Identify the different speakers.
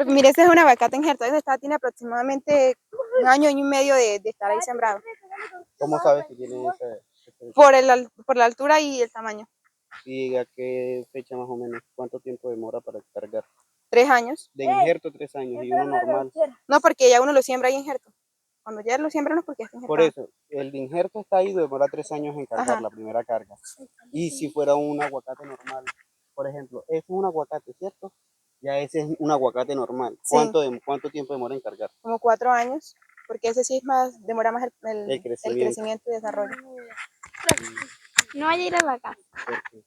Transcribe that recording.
Speaker 1: Mire, este es un aguacate injerto, tiene aproximadamente un año y medio de estar ahí sembrado.
Speaker 2: ¿Cómo sabes que tiene ese?
Speaker 1: Por la altura y el tamaño.
Speaker 2: ¿Y a qué fecha más o menos? ¿Cuánto tiempo demora para cargar?
Speaker 1: 3 años.
Speaker 2: De injerto 3 años y uno normal.
Speaker 1: No, porque ya uno lo siembra ahí injerto. Cuando ya lo siembra no es porque está injertado.
Speaker 2: Por eso, el de injerto está ahí, demora 3 años en cargar. Ajá. La primera carga. Y si fuera un aguacate normal, por ejemplo, ese es un aguacate, ¿cierto? Ya ese es un aguacate normal.
Speaker 1: Sí.
Speaker 2: ¿Cuánto tiempo demora en cargar?
Speaker 1: Como 4 años, porque ese sí es más, demora más el
Speaker 2: crecimiento.
Speaker 1: crecimiento y desarrollo.
Speaker 3: No vaya a ir a la casa.
Speaker 2: ¿Por qué?